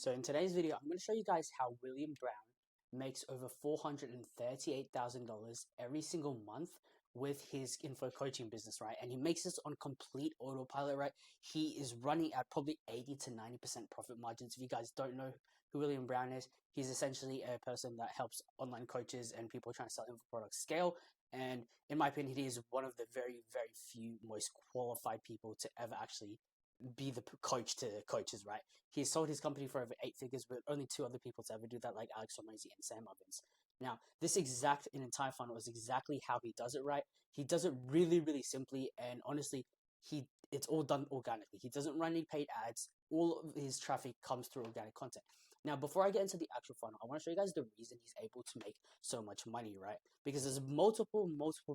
So in today's video, I'm going to show you guys how William Brown makes over $438,000 every single month with his info coaching business, right? And he makes this on complete autopilot, right? He is running at probably 80 to 90% profit margins. If you guys don't know who William Brown is, he's essentially a person that helps online coaches and people trying to sell info products scale. And in my opinion, he is one of the very, very few most qualified people to ever actually be the coach to coaches, right? He sold his company for over 8 figures with only two other people to ever do that, like Alex Hormozy and Sam Ovens. Now, this exact entire funnel is exactly how he does it, right? He does it really, really simply, and honestly, it's all done organically. He doesn't run any paid ads. All of his traffic comes through organic content. Now, before I get into the actual funnel, I want to show you guys the reason he's able to make so much money, right? Because there's multiple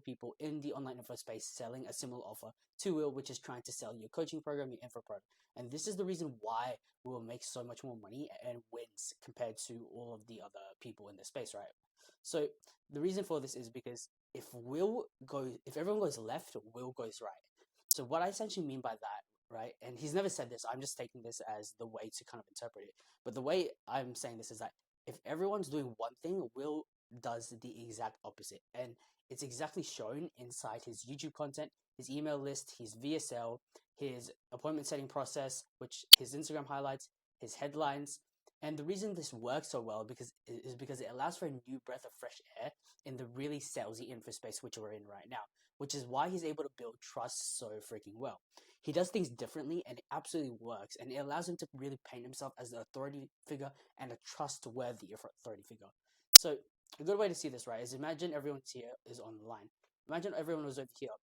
people in the online info space selling a similar offer to Will, which is trying to sell your coaching program, your info product. And this is the reason why Will makes so much more money and wins compared to all of the other people in the space, right? So the reason for this is because if everyone goes left, Will goes right. So what I essentially mean by that, right? And he's never said this, I'm just taking this as the way to kind of interpret it. But the way I'm saying this is that if everyone's doing one thing, Will does the exact opposite. And it's exactly shown inside his YouTube content, his email list, his VSL, his appointment setting process, which his Instagram highlights, his headlines. And the reason this works so well is because it allows for a new breath of fresh air in the really salesy info space which we're in right now, which is why he's able to build trust so freaking well. He does things differently and it absolutely works, and it allows him to really paint himself as an authority figure and a trustworthy authority figure. So a good way to see this, right, is imagine everyone here is online. Imagine everyone was over here.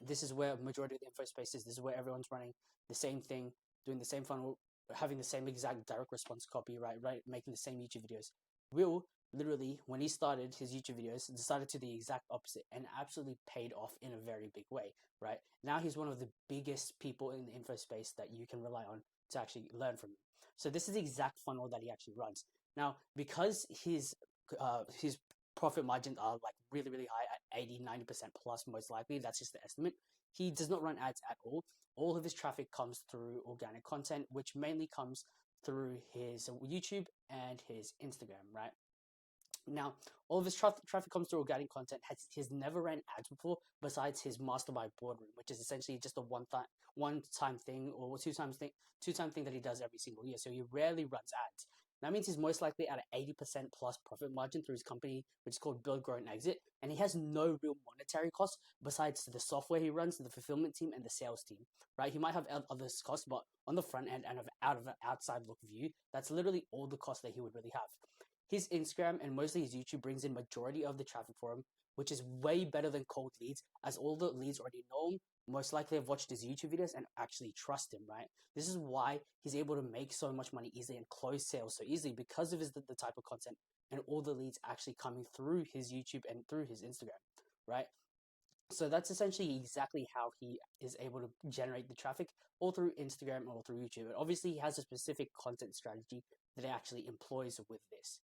This is where majority of the info space is. This is where everyone's running the same thing, doing the same funnel, having the same exact direct response copy, right, making the same YouTube videos. Will literally, when he started his YouTube videos, decided to do the exact opposite and absolutely paid off in a very big way, right? Now he's one of the biggest people in the info space that you can rely on to actually learn from him. So this is the exact funnel that he actually runs. Now, because his profit margins are like really, really high at 80, 90% plus, most likely, that's just the estimate. He does not run ads at all. All of his traffic comes through organic content, which mainly comes through his YouTube and his Instagram, right? Now, all of his traffic comes through organic content. He's never ran ads before, besides his mastermind boardroom, which is essentially just a one-time thing or two-time thing that he does every single year. So he rarely runs ads. That means he's most likely at an 80% plus profit margin through his company, which is called Build, Grow, and Exit. And he has no real monetary costs besides the software he runs, the fulfillment team, and the sales team, right? He might have other costs, but on the front end and out of an outside look view, that's literally all the costs that he would really have. His Instagram and mostly his YouTube brings in majority of the traffic for him, which is way better than cold leads, as all the leads already know him, most likely have watched his YouTube videos and actually trust him, right? This is why he's able to make so much money easily and close sales so easily, because of the type of content and all the leads actually coming through his YouTube and through his Instagram, right? So that's essentially exactly how he is able to generate the traffic, all through Instagram and all through YouTube. And obviously he has a specific content strategy that he actually employs with this.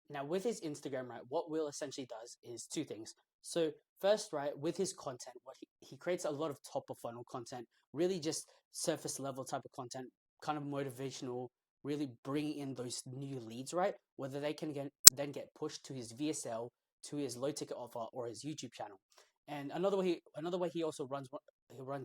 Now, with his Instagram, right, what Will essentially does is two things. So first, right, with his content, what he creates a lot of top of funnel content, really just surface level type of content, kind of motivational, really bringing in those new leads, right, whether they can then get pushed to his VSL, to his low ticket offer, or his YouTube channel. And another way he also runs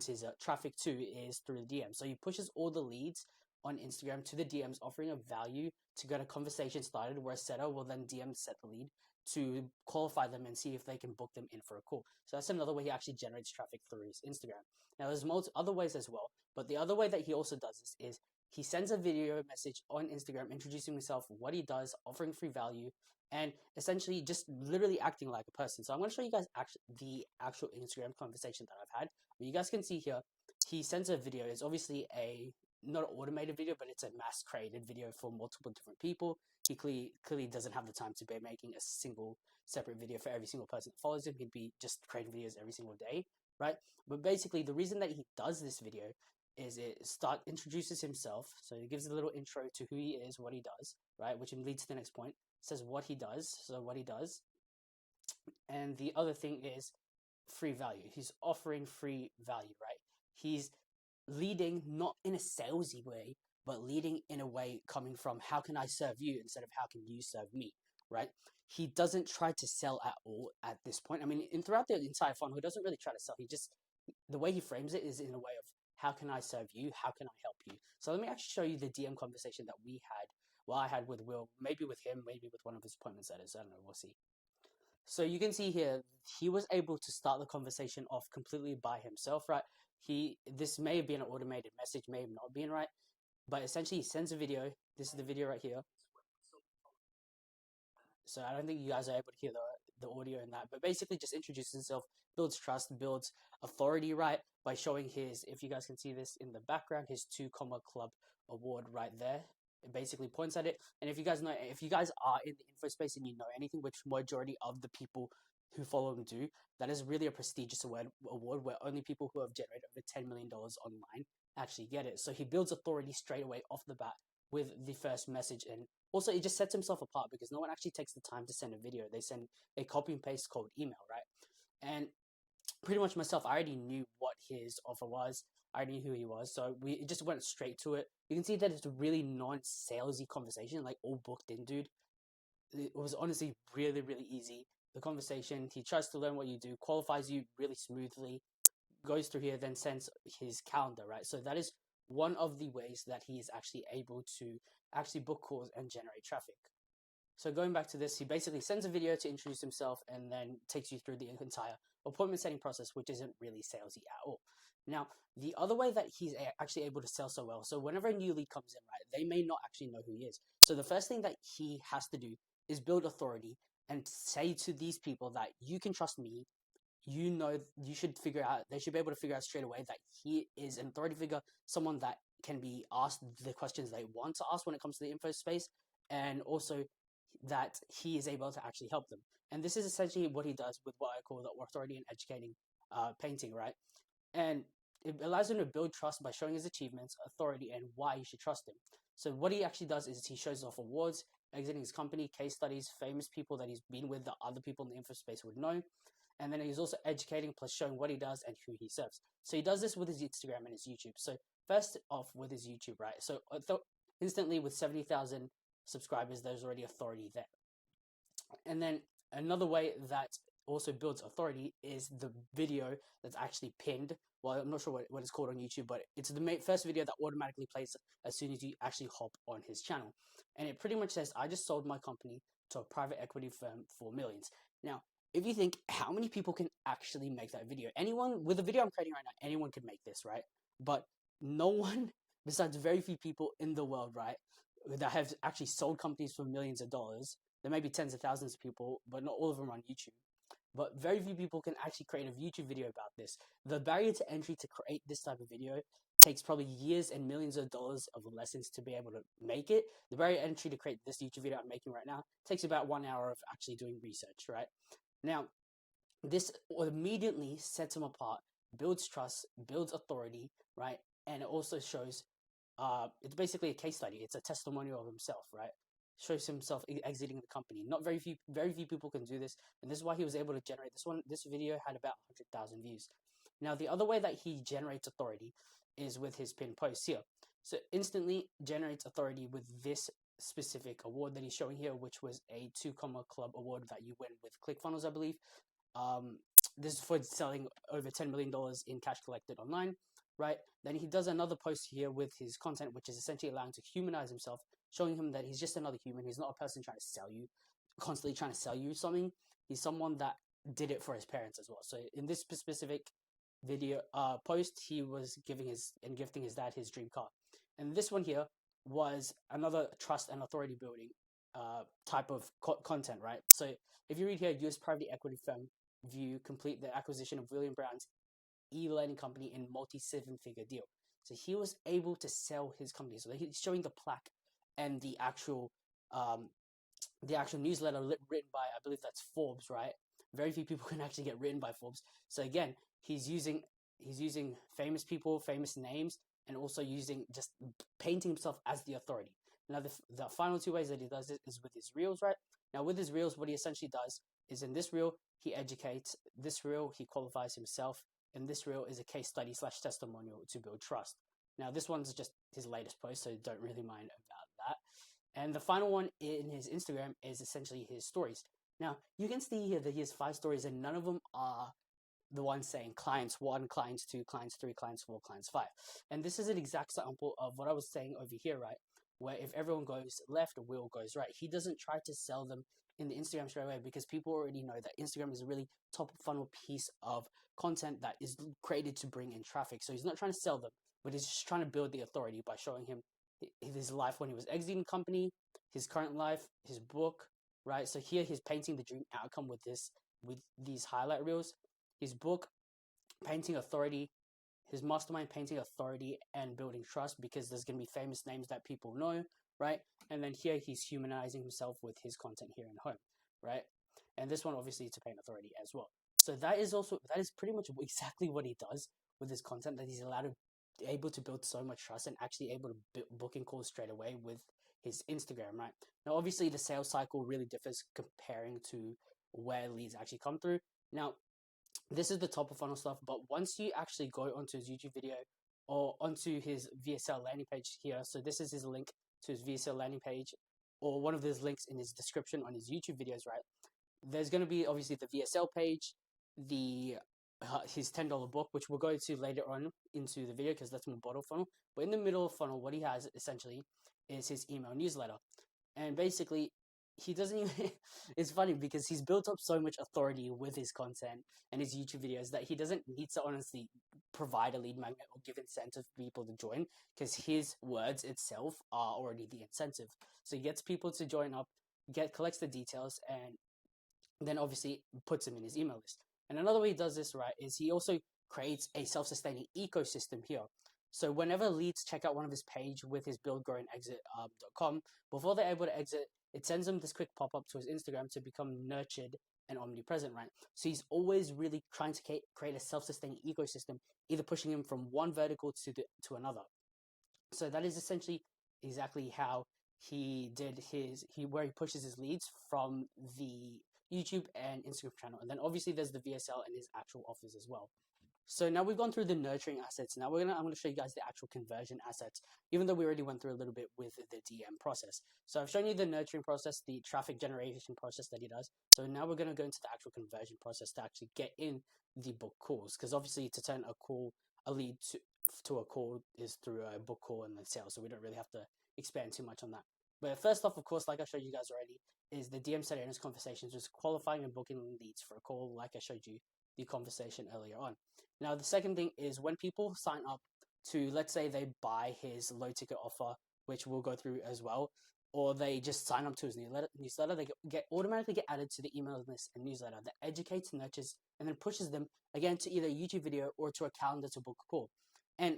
his traffic too is through the DM. So he pushes all the leads on Instagram to the DMs, offering a value to get a conversation started, where a setter will then DM set the lead to qualify them and see if they can book them in for a call. So that's another way he actually generates traffic through his Instagram. Now, there's other ways as well, but the other way that he also does this is he sends a video message on Instagram introducing himself, what he does, offering free value, and essentially just literally acting like a person. So I'm going to show you guys the actual Instagram conversation that I've had. You guys can see here, he sends a video. It's obviously not an automated video, but it's a mass created video for multiple different people. He clearly doesn't have the time to be making a single separate video for every single person that follows him. He'd be just creating videos every single day, right? But basically, the reason that he does this video is introduces himself. So he gives a little intro to who he is, what he does, right? Which leads to the next point. Says what he does. So what he does. And the other thing is free value. He's offering free value, right? He's leading not in a salesy way, but leading in a way coming from how can I serve you instead of how can you serve me, right? He doesn't try to sell at all at this point. I mean, throughout the entire funnel, he doesn't really try to sell. He just, the way he frames it is in a way of how can I serve you? How can I help you? So let me actually show you the DM conversation that we had. Well, I had with Will, maybe with him, maybe with one of his appointment setters. I don't know. We'll see. So you can see here, he was able to start the conversation off completely by himself, right? This may have been an automated message, may have not been, right? But essentially, he sends a video. This is the video right here. So I don't think you guys are able to hear the audio in that, but basically just introduces himself, builds trust, builds authority, right? By showing his, if you guys can see this in the background, his 2 Comma Club award right there. It basically points at it. And if you guys are in the info space and you know anything, which majority of the people who follow him do, that is really a prestigious award where only people who have generated over $10 million online actually get it. So he builds authority straight away off the bat with the first message, and also it just sets himself apart because no one actually takes the time to send a video. They send a copy and paste cold email, right? And pretty much myself, I already knew what his offer was. I already knew who he was, so we just went straight to it. You can see that it's a really non-salesy conversation, like all booked in, dude. It was honestly really, really easy. The conversation, he tries to learn what you do, qualifies you really smoothly, goes through here, then sends his calendar, right? So that is one of the ways that he is actually able to actually book calls and generate traffic. So going back to this, he basically sends a video to introduce himself and then takes you through the entire appointment setting process, which isn't really salesy at all. Now, the other way that he's actually able to sell so well, so whenever a new lead comes in, right, they may not actually know who he is. So the first thing that he has to do is build authority and say to these people that you can trust me. You should figure out, they should be able to figure out straight away that he is an authority figure, someone that can be asked the questions they want to ask when it comes to the info space, and also that he is able to actually help them. And this is essentially what he does with what I call the authority and educating painting, right? And it allows him to build trust by showing his achievements, authority, and why you should trust him. So what he actually does is he shows off awards, exiting his company, case studies, famous people that he's been with that other people in the info space would know. And then he's also educating plus showing what he does and who he serves. So he does this with his Instagram and his YouTube. So first off with his YouTube, right? So instantly with 70,000 subscribers, there's already authority there. And then another way that also builds authority is the video that's actually pinned. Well, I'm not sure what it's called on YouTube, but it's the first video that automatically plays as soon as you actually hop on his channel. And it pretty much says, I just sold my company to a private equity firm for millions. Now, if you think how many people can actually make that video, anyone with the video I'm creating right now, anyone can make this, right? But no one besides very few people in the world, right, that have actually sold companies for millions of dollars. There may be tens of thousands of people, but not all of them are on YouTube. But very few people can actually create a YouTube video about this. The barrier to entry to create this type of video takes probably years and millions of dollars of lessons to be able to make it. The barrier to entry to create this YouTube video I'm making right now takes about 1 hour of actually doing research, right? Now, this immediately sets him apart, builds trust, builds authority, right? And it also shows, it's basically a case study. It's a testimonial of himself, right? Shows himself exiting the company. Not very few people can do this, and this is why he was able to generate this one. This video had about 100,000 views. Now, the other way that he generates authority is with his pinned posts here. So instantly generates authority with this specific award that he's showing here, which was a 2 Comma Club award that you win with ClickFunnels, I believe. This is for selling over $10 million in cash collected online, right? Then he does another post here with his content, which is essentially allowing to humanize himself, showing him that he's just another human. He's not a person trying to sell you, constantly trying to sell you something. He's someone that did it for his parents as well. So in this specific video post, he was gifting his dad his dream car. And this one here was another trust and authority building type of content, right? So if you read here, US private equity firm view complete the acquisition of William Brown's e-learning company in multi-7-figure deal. So he was able to sell his company. So he's showing the plaque and the actual newsletter written by, I believe that's Forbes, right? Very few people can actually get written by Forbes. So again, he's using famous people, famous names, and also using just painting himself as the authority. Now, the final 2 ways that he does it is with his reels, right? Now, with his reels, what he essentially does is in this reel, he educates. This reel, he qualifies himself. And this reel is a case study / testimonial to build trust. Now, this one's just his latest post, so don't really mind about that. And the final one in his Instagram is essentially his stories. Now, you can see here that he has 5 stories, and none of them are the ones saying clients 1, clients 2, clients 3, clients 4, clients 5. And this is an exact sample of what I was saying over here, right? Where if everyone goes left, Will goes right. He doesn't try to sell them in the Instagram straight away because people already know that Instagram is a really top funnel piece of content that is created to bring in traffic. So he's not trying to sell them, but he's just trying to build the authority by showing him his life when he was exiting the company, his current life, his book, right? So here he's painting the dream outcome with these highlight reels. His book, painting authority, his mastermind, painting authority and building trust, because there's going to be famous names that people know, right? And then here he's humanizing himself with his content here in home, right? And this one obviously to paint authority as well. So that is pretty much exactly what he does with his content, that he's able to build so much trust and actually able to booking calls straight away with his Instagram, right? Now, obviously the sales cycle really differs comparing to where leads actually come through. Now, this is the top of funnel stuff, but once you actually go onto his YouTube video or onto his VSL landing page here, so this is his link to his VSL landing page, or one of those links in his description on his YouTube videos, right? There's going to be obviously the VSL page, his $10 book, which we'll go to later on into the video because that's more bottom funnel. But in the middle of funnel, what he has essentially is his email newsletter. And basically, he doesn't even it's funny because he's built up so much authority with his content and his YouTube videos that he doesn't need to honestly provide a lead magnet or give incentive for people to join, because his words itself are already the incentive. So he gets people to join up, collects the details, and then obviously puts them in his email list. And another way he does this, right, is he also creates a self-sustaining ecosystem here. So whenever leads check out one of his page with his build, grow, and exit.com, before they're able to exit, it sends them this quick pop-up to his Instagram to become nurtured and omnipresent, right? So he's always really trying to create a self-sustaining ecosystem, either pushing him from one vertical to another. So that is essentially exactly how he did where he pushes his leads from the YouTube and Instagram channel. And then obviously there's the VSL and his actual offers as well. So now we've gone through the nurturing assets. Now I'm going to show you guys the actual conversion assets, even though we already went through a little bit with the DM process. So I've shown you the nurturing process, the traffic generation process that he does. So now we're going to go into the actual conversion process to actually get in the book calls, because obviously to turn a lead to a call is through a book call and then sales. So we don't really have to expand too much on that. But first off, of course, like I showed you guys already, is the DM set earners conversations, just qualifying and booking leads for a call, like I showed you the conversation earlier on. Now, the second thing is when people sign up to, let's say they buy his low ticket offer, which we'll go through as well, or they just sign up to his newsletter, they automatically get added to the email list and newsletter that educates, nurtures, and then pushes them again to either a YouTube video or to a calendar to book a call. And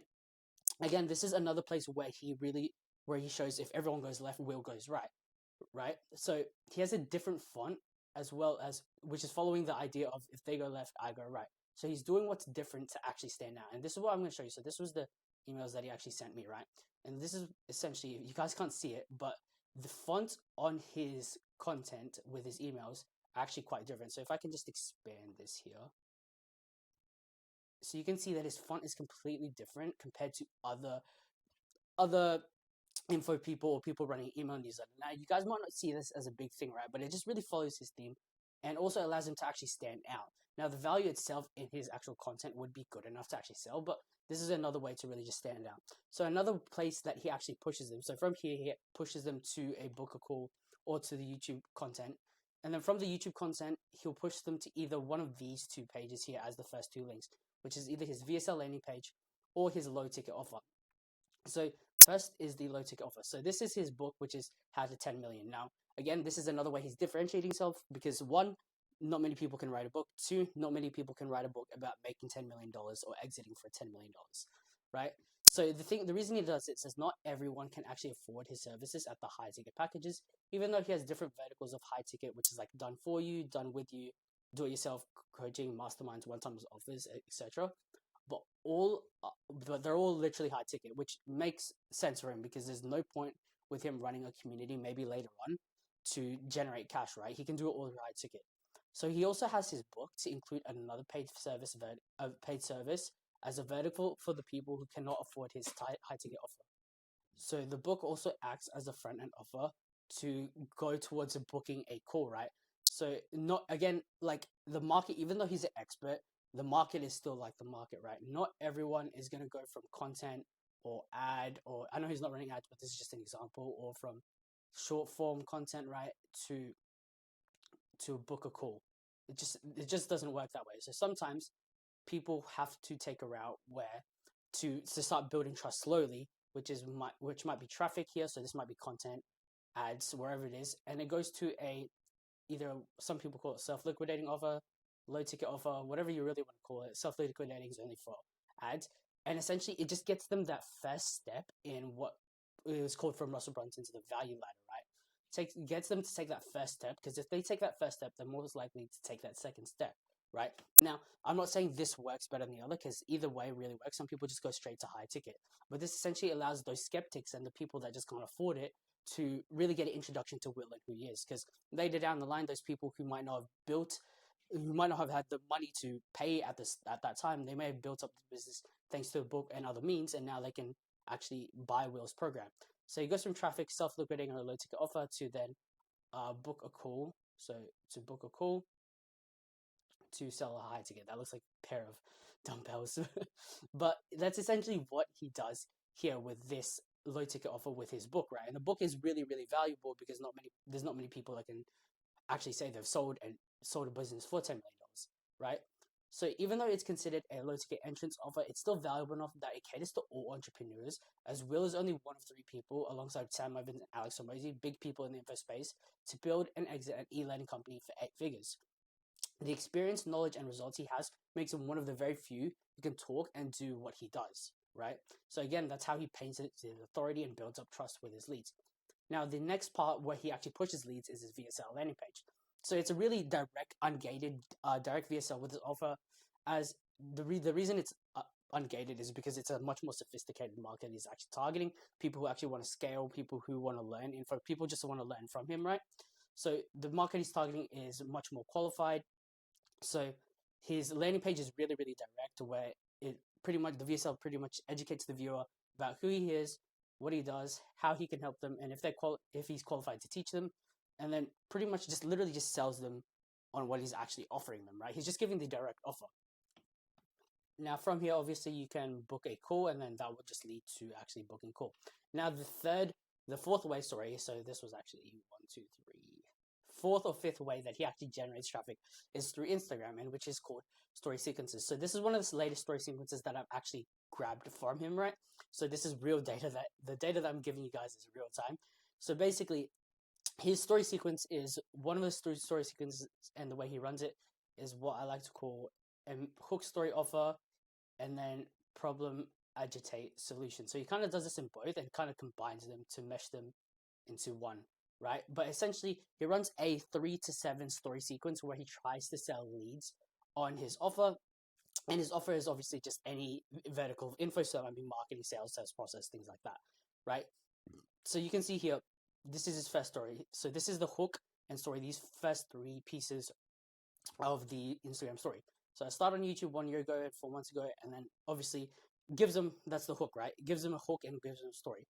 again, this is another place where he shows if everyone goes left, Will goes right, right? So he has a different font as well as, which is following the idea of if they go left, I go right. So he's doing what's different to actually stand out. And this is what I'm going to show you. So this was the emails that he actually sent me, right? And this is essentially, you guys can't see it, but the font on his content with his emails are actually quite different. So if I can just expand this here. So you can see that his font is completely different compared to other info people or people running email newsletter. Now, you guys might not see this as a big thing, right? But it just really follows his theme and also allows him to actually stand out. Now, the value itself in his actual content would be good enough to actually sell, but this is another way to really just stand out. So another place that he actually pushes them. So from here, he pushes them to a book a call or to the YouTube content. And then from the YouTube content, he'll push them to either one of these 2 pages here as the first 2 links, which is either his VSL landing page or his low ticket offer. So first is the low ticket offer. So this is his book, which is How to 10 Million. Now, again, this is another way he's differentiating himself because 1, not many people can write a book. 2, not many people can write a book about making $10 million or exiting for $10 million, right? So the reason he does it is not everyone can actually afford his services at the high ticket packages, even though he has different verticals of high ticket, which is like done for you, done with you, do it yourself coaching, masterminds, one-time offers, etc. But they're all literally high ticket, which makes sense for him because there's no point with him running a community maybe later on to generate cash, right? He can do it all high ticket. So he also has his book to include another paid service as a vertical for the people who cannot afford his high ticket offer. So the book also acts as a front end offer to go towards booking a call, right? So not again like the market, even though he's an expert, the market is still like the market, right? Not everyone is gonna go from content or ad, or I know he's not running ads, but this is just an example, or from short form content, right, to book a call. It just doesn't work that way. So sometimes people have to take a route where to start building trust slowly, which might be traffic here. So this might be content, ads, wherever it is, and it goes to a either some people call it self-liquidating offer, low ticket offer, whatever you really want to call it. Self-liquidating is only for ads, and essentially it just gets them that first step in what it was called from Russell Brunson to the value ladder, right? Gets them to take that first step, because if they take that first step, they're more likely to take that second step, right? Now, I'm not saying this works better than the other, because either way really works. Some people just go straight to high ticket, but this essentially allows those skeptics and the people that just can't afford it to really get an introduction to Will and who he is, because later down the line, those people who might not have had the money to pay at that time, they may have built up the business thanks to a book and other means, and now they can actually buy Will's program. So he goes from traffic, self-liquidating on a low ticket offer, to then book a call. So to book a call to sell a high ticket. That looks like a pair of dumbbells. But that's essentially what he does here with this low ticket offer with his book, right? And the book is really, really valuable because there's not many people that can actually say they've sold a business for $10 million, right? So even though it's considered a low ticket entrance offer, it's still valuable enough that it caters to all entrepreneurs, as Will is only one of three people, alongside Sam Evans and Alex Hormozy, big people in the info space, to build and exit an e-learning company for 8 figures. The experience, knowledge, and results he has makes him one of the very few who can talk and do what he does, right? So again, that's how he paints his authority and builds up trust with his leads. Now, the next part where he actually pushes leads is his VSL landing page. So it's a really direct, ungated, direct VSL with his offer. As the reason it's ungated is because it's a much more sophisticated market. He's actually targeting people who actually want to scale, people who want to learn info, people just want to learn from him, right? So the market he's targeting is much more qualified. So his landing page is really, really direct, where it pretty much, the VSL pretty much educates the viewer about who he is, what he does, how he can help them, and if he's qualified to teach them, and then pretty much just literally just sells them on what he's actually offering them, right? He's just giving the direct offer. Now from here, obviously you can book a call, and then that will just lead to actually booking a call. Now the fourth way, sorry, so this was actually 4th or 5th way that he actually generates traffic is through Instagram, and which is called story sequences. So this is one of the latest story sequences that I've actually grabbed from him, right? So this is real data, that the data that I'm giving you guys is real time. So basically, his story sequence is one of the story sequences, and the way he runs it is what I like to call a hook, story, offer, and then problem, agitate, solution. So he kind of does this in both and kind of combines them to mesh them into one, right? But essentially, he runs a 3 to 7 story sequence where he tries to sell leads on his offer. And his offer is obviously just any vertical of info, so it might be marketing, sales process, things like that, right? So you can see here, this is his first story. So this is the hook and story, these first 3 pieces of the Instagram story. So I started on YouTube 1 year ago, 4 months ago, and then obviously gives them, that's the hook, right? It gives them a hook and gives them a story.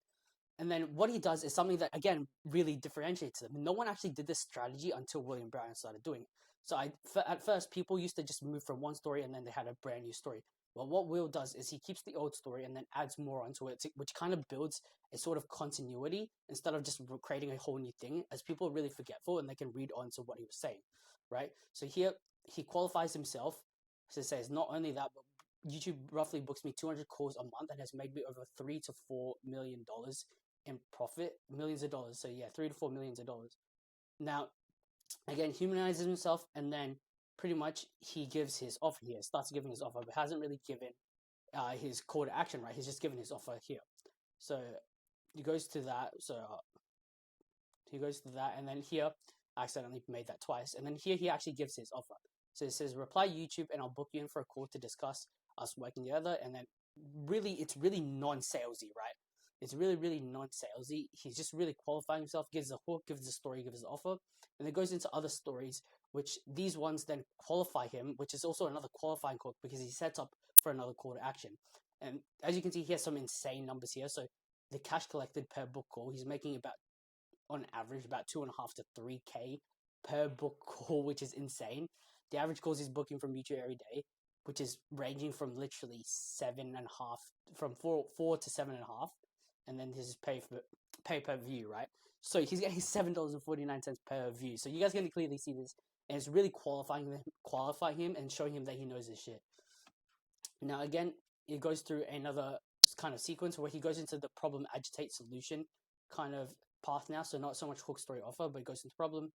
And then what he does is something that, again, really differentiates them. No one actually did this strategy until William Brown started doing it. So at first, people used to just move from one story and then they had a brand new story. Well, what Will does is he keeps the old story and then adds more onto it, which kind of builds a sort of continuity instead of just creating a whole new thing, as people are really forgetful and they can read on to what he was saying, right? So here, he qualifies himself. So it says, not only that, but YouTube roughly books me 200 calls a month and has made me over $3 to $4 million in profit, millions of dollars. So yeah, $3 to $4 million. Now, again, humanizes himself, and then pretty much he gives his offer here, starts giving his offer, but hasn't really given his call to action, right? He's just given his offer here. So he goes to that. He goes to that, and then here, I accidentally made that twice. And then here he actually gives his offer. So it says, reply YouTube and I'll book you in for a call to discuss us working together. And then really, it's really non-salesy, right? It's really, really non-salesy. He's just really qualifying himself, gives a hook, gives a story, gives an offer, and then goes into other stories, which these ones then qualify him, which is also another qualifying hook because he sets up for another call to action. And as you can see, he has some insane numbers here. So the cash collected per book call, he's making about, on average, about 2.5 to 3K per book call, which is insane. The average calls he's booking from YouTube every day, which is ranging from literally 7.5, from four to 7.5, and then this is pay per view, right? So he's getting $7.49 per view. So you guys can clearly see this, and it's really qualifying him and showing him that he knows his shit. Now again, it goes through another kind of sequence where he goes into the problem, agitate, solution kind of path now. So not so much hook, story, offer, but it goes into problem,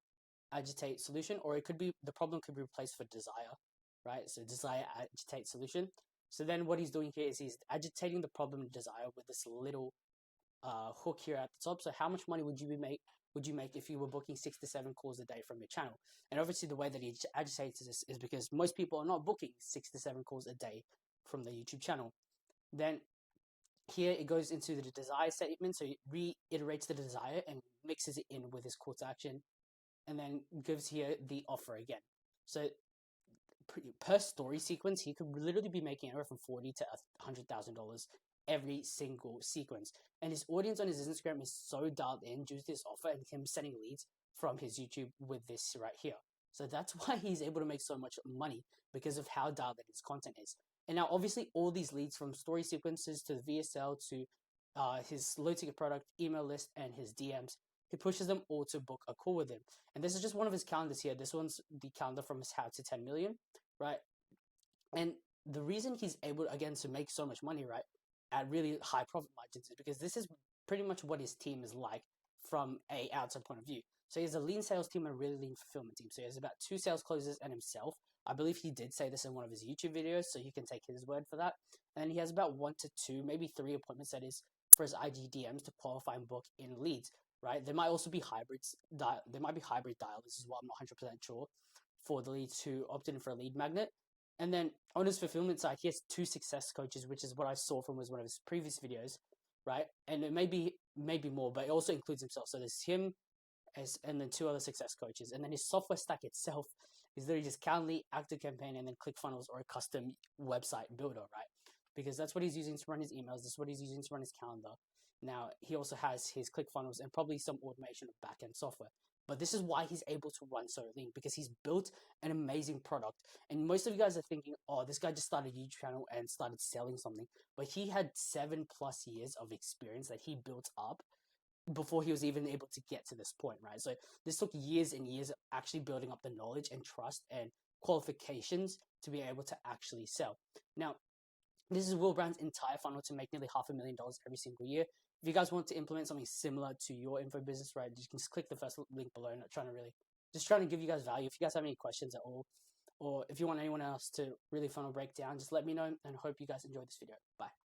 agitate, solution, or it could be the problem could be replaced for desire, right? So desire, agitate, solution. So then what he's doing here is he's agitating the problem and desire with this little hook here at the top. So how much money would you make if you were booking 6 to 7 calls a day from your channel? And obviously the way that he agitates this is because most people are not booking 6 to 7 calls a day from the YouTube channel. Then here it goes into the desire statement. So he reiterates the desire and mixes it in with his call to action, and then gives here the offer again. So per story sequence, he could literally be making anywhere from $40,000 to $100,000 every single sequence. And his audience on his Instagram is so dialed in due to this offer and him sending leads from his YouTube with this right here. So that's why he's able to make so much money, because of how dialed in his content is. And now obviously all these leads, from story sequences to the VSL to his low ticket product, email list, and his DMs, he pushes them all to book a call with him. And this is just one of his calendars here. This one's the calendar from his How to 10 Million, right? And the reason he's able, again, to make so much money, right, at really high profit margins is because this is pretty much what his team is like from a outside point of view. So he has a lean sales team and a really lean fulfillment team. So he has about 2 sales closers and himself. I believe he did say this in one of his YouTube videos, so you can take his word for that. And he has about 1 to 2, maybe 3 appointments, that is, for his IG DMs to qualify and book in leads, right? There might also be hybrids. There might be hybrid dialers as well. I'm not 100% sure, for the leads who opted in for a lead magnet. And then on his fulfillment side, he has 2 success coaches, which is what I saw from one of his previous videos, right? And it may be more, but it also includes himself. So there's him, and then 2 other success coaches. And then his software stack itself is literally just Calendly, ActiveCampaign, and then ClickFunnels, or a custom website builder, right? Because that's what he's using to run his emails. That's what he's using to run his calendar. Now, he also has his ClickFunnels and probably some automation of backend software. But this is why he's able to run so lean, because he's built an amazing product. And most of you guys are thinking, oh, this guy just started a YouTube channel and started selling something. But he had 7+ years of experience that he built up before he was even able to get to this point, right? So this took years and years of actually building up the knowledge and trust and qualifications to be able to actually sell. Now, this is Will Brown's entire funnel to make nearly $500,000 every single year. If you guys want to implement something similar to your info business, right, you can just click the first link below. Not trying to give you guys value. If you guys have any questions at all, or if you want anyone else to really funnel break down, just let me know, and hope you guys enjoyed this video. Bye.